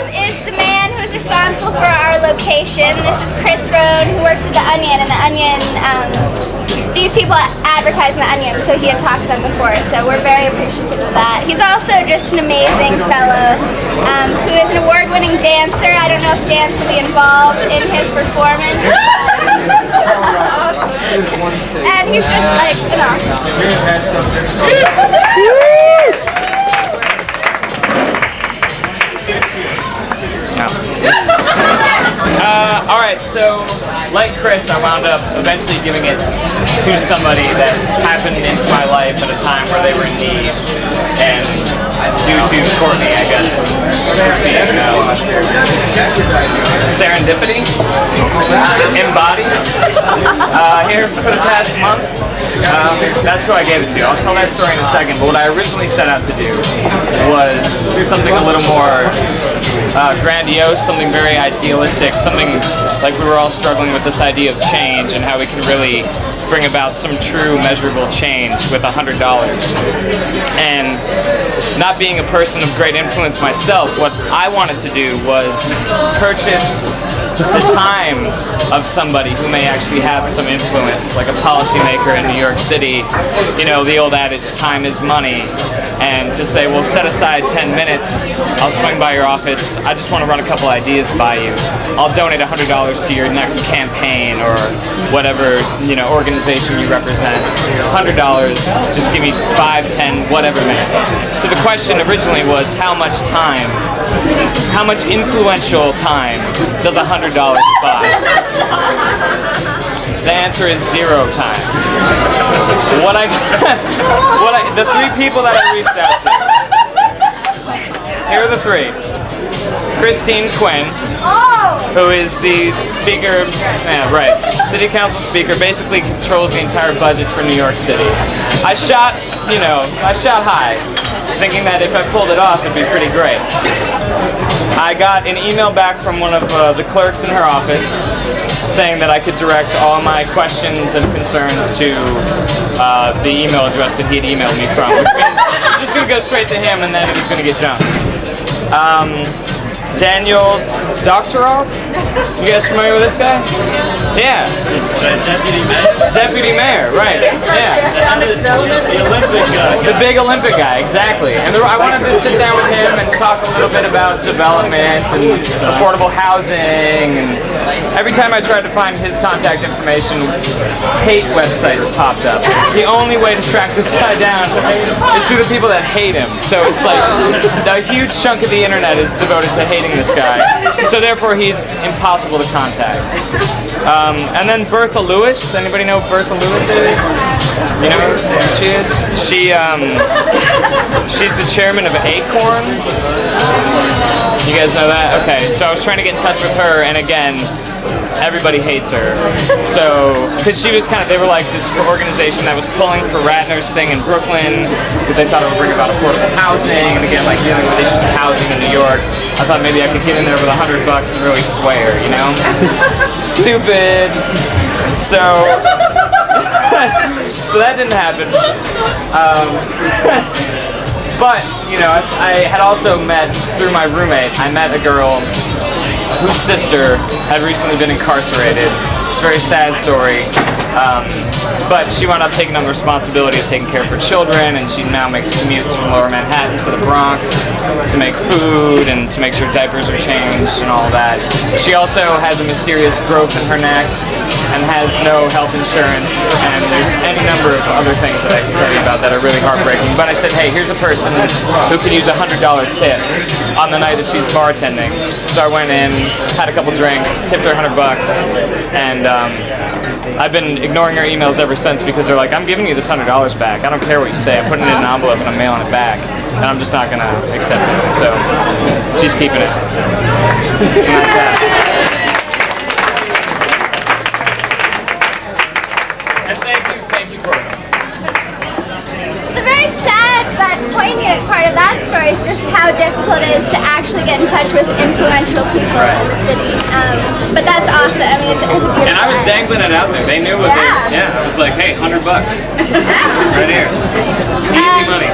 is the man who's responsible for our location. This is Chris Rohn, who works at The Onion, and The Onion, these people advertise in The Onion, so he had talked to them before, so we're very appreciative of that. He's also just an amazing fellow who is an award-winning dancer. I don't know if dance will be involved in his performance. And he's just like an awesome. Alright, so like Chris, I wound up eventually giving it to somebody that happened into my life at a time where they were in need, and due to Courtney, I guess, being serendipity, embodied, here for the past month, that's who I gave it to. I'll tell that story in a second, but what I originally set out to do was something a little more grandiose, something very idealistic, something like we were all struggling with this idea of change and how we can really bring about some true measurable change with $100. And not being a person of great influence myself, what I wanted to do was purchase the time of somebody who may actually have some influence, like a policymaker in New York City. You know, the old adage, time is money. And to say, well, set aside 10 minutes, I'll swing by your office, I just want to run a couple ideas by you. I'll donate $100 to your next campaign or whatever, you know, organization you represent. $100, just give me 5, 10, whatever minutes. So the question originally was, how much time, how much influential time does $100 buy? The answer is 0 time. The 3 people that I reached out to. Here are the 3. Christine Quinn, who is the speaker, city council speaker, basically controls the entire budget for New York City. I shot high, thinking that if I pulled it off, it'd be pretty great. I got an email back from one of the clerks in her office saying that I could direct all my questions and concerns to the email address that he had emailed me from, which means it's just going to go straight to him and then it was going to get jumped. Daniel Doktorov? You guys familiar with this guy? Yeah. Deputy Mayor? Deputy Mayor, right. Yeah. The Olympic guy. The big Olympic guy, exactly. And I wanted to sit down with him and talk a little bit about development and affordable housing. And every time I tried to find his contact information, hate websites popped up. The only way to track this guy down is through the people that hate him. So it's like a huge chunk of the internet is devoted to hating this guy. So therefore he's impossible to contact. And then Bertha Lewis. Anybody know who Bertha Lewis is? You know who she is? She's the chairman of Acorn. You guys know that? Okay, so I was trying to get in touch with her, and again, everybody hates her. So, because she was they were like this organization that was pulling for Ratner's thing in Brooklyn, because they thought it would bring about affordable housing, and again, like dealing with issues of housing in New York. I thought maybe I could get in there with $100 and really sway her, you know? Stupid. So that didn't happen. But, you know, I had also met, through my roommate, I met a girl whose sister had recently been incarcerated. It's a very sad story. But she wound up taking on the responsibility of taking care of her children, and she now makes commutes from Lower Manhattan to the Bronx to make food and to make sure diapers are changed and all that. She also has a mysterious growth in her neck and has no health insurance, and there's any number of other things that I can tell you about that are really heartbreaking. But I said, hey, here's a person who could use a $100 tip on the night that she's bartending. So I went in, had a couple drinks, tipped her $100, and I've been ignoring her emails ever since because they're like, I'm giving you this $100 back. I don't care what you say. I'm putting it in an envelope and I'm mailing it back, and I'm just not going to accept it. So she's keeping it. And that's that. And thank you, Courtney. The very sad but poignant part of that story is just how difficult it is to actually get in touch with influential people in the city. But that's awesome. I mean, it's a beautiful And I was dangling it out there. They knew what they, it's like, hey, $100. Right here. Easy money.